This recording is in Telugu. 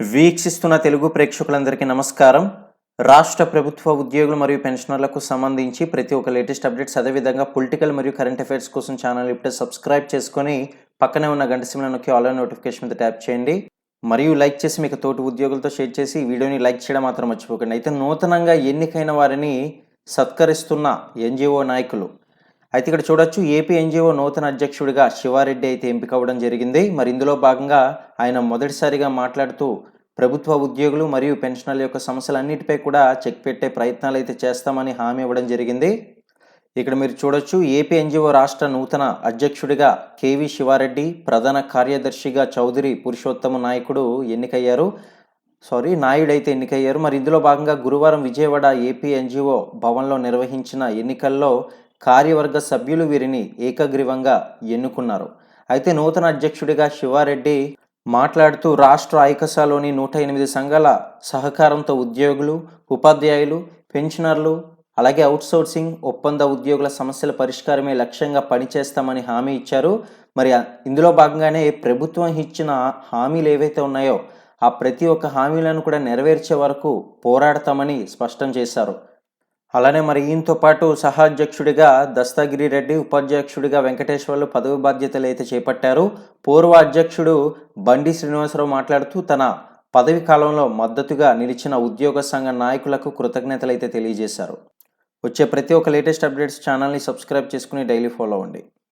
వీక్షిస్తున్న తెలుగు ప్రేక్షకులందరికీ నమస్కారం. రాష్ట్ర ప్రభుత్వ ఉద్యోగులు మరియు పెన్షనర్లకు సంబంధించి ప్రతి ఒక్క లేటెస్ట్ అప్డేట్స్, అదేవిధంగా పొలిటికల్ మరియు కరెంట్ అఫైర్స్ కోసం ఛానల్ ఇప్పుడే సబ్స్క్రైబ్ చేసుకొని పక్కనే ఉన్న గంట సింబల్ నొక్కి ఆల్ నోటిఫికేషన్ మీద ట్యాప్ చేయండి. మరియు లైక్ చేసి మీకు తోటి ఉద్యోగులతో షేర్ చేసి ఈ వీడియోని లైక్ చేయడం మాత్రం మర్చిపోకండి. అయితే నూతనంగా ఎన్నికైన వారిని సత్కరిస్తున్న ఎన్జిఓ నాయకులు అయితే ఇక్కడ చూడొచ్చు. ఏపీ ఎన్జిఓ నూతన అధ్యక్షుడిగా శివారెడ్డి అయితే ఎంపిక అవ్వడం జరిగింది. మరి ఇందులో భాగంగా ఆయన మొదటిసారిగా మాట్లాడుతూ ప్రభుత్వ ఉద్యోగులు మరియు పెన్షనర్ల యొక్క సమస్యలన్నిటిపై కూడా చెక్ పెట్టే ప్రయత్నాలు అయితే చేస్తామని హామీ ఇవ్వడం జరిగింది. ఇక్కడ మీరు చూడొచ్చు. ఏపీ ఎన్జిఓ రాష్ట్ర నూతన అధ్యక్షుడిగా కేవి శివారెడ్డి, ప్రధాన కార్యదర్శిగా చౌదరి పురుషోత్తమ నాయుడైతే ఎన్నికయ్యారు. మరి ఇందులో భాగంగా గురువారం విజయవాడ ఏపీ ఎన్జిఓ భవన్లో నిర్వహించిన ఎన్నికల్లో కార్యవర్గ సభ్యులు వీరిని ఏకగ్రీవంగా ఎన్నుకున్నారు. అయితే నూతన అధ్యక్షుడిగా శివారెడ్డి మాట్లాడుతూ రాష్ట్ర ఐకసాలోని 108 సంఘాల సహకారంతో ఉద్యోగులు, ఉపాధ్యాయులు, పెన్షనర్లు, అలాగే అవుట్సోర్సింగ్ ఒప్పంద ఉద్యోగుల సమస్యల పరిష్కారమే లక్ష్యంగా పనిచేస్తామని హామీ ఇచ్చారు. మరి ఇందులో భాగంగానే ప్రభుత్వం ఇచ్చిన హామీలు ఏవైతే ఉన్నాయో ఆ ప్రతి ఒక్క హామీలను కూడా నెరవేర్చే వరకు పోరాడతామని స్పష్టం చేశారు. అలానే మరి ఈయనతో పాటు సహా అధ్యక్షుడిగా దస్తగిరి రెడ్డి, ఉపాధ్యక్షుడిగా వెంకటేశ్వర్లు పదవి బాధ్యతలు అయితే చేపట్టారు. పూర్వ అధ్యక్షుడు బండి శ్రీనివాసరావు మాట్లాడుతూ తన పదవి కాలంలో మద్దతుగా నిలిచిన ఉద్యోగ సంఘ నాయకులకు కృతజ్ఞతలు అయితే తెలియజేశారు. వచ్చే ప్రతి ఒక్క లేటెస్ట్ అప్డేట్స్ ఛానల్ని సబ్స్క్రైబ్ చేసుకుని డైలీ ఫాలో అవ్వండి.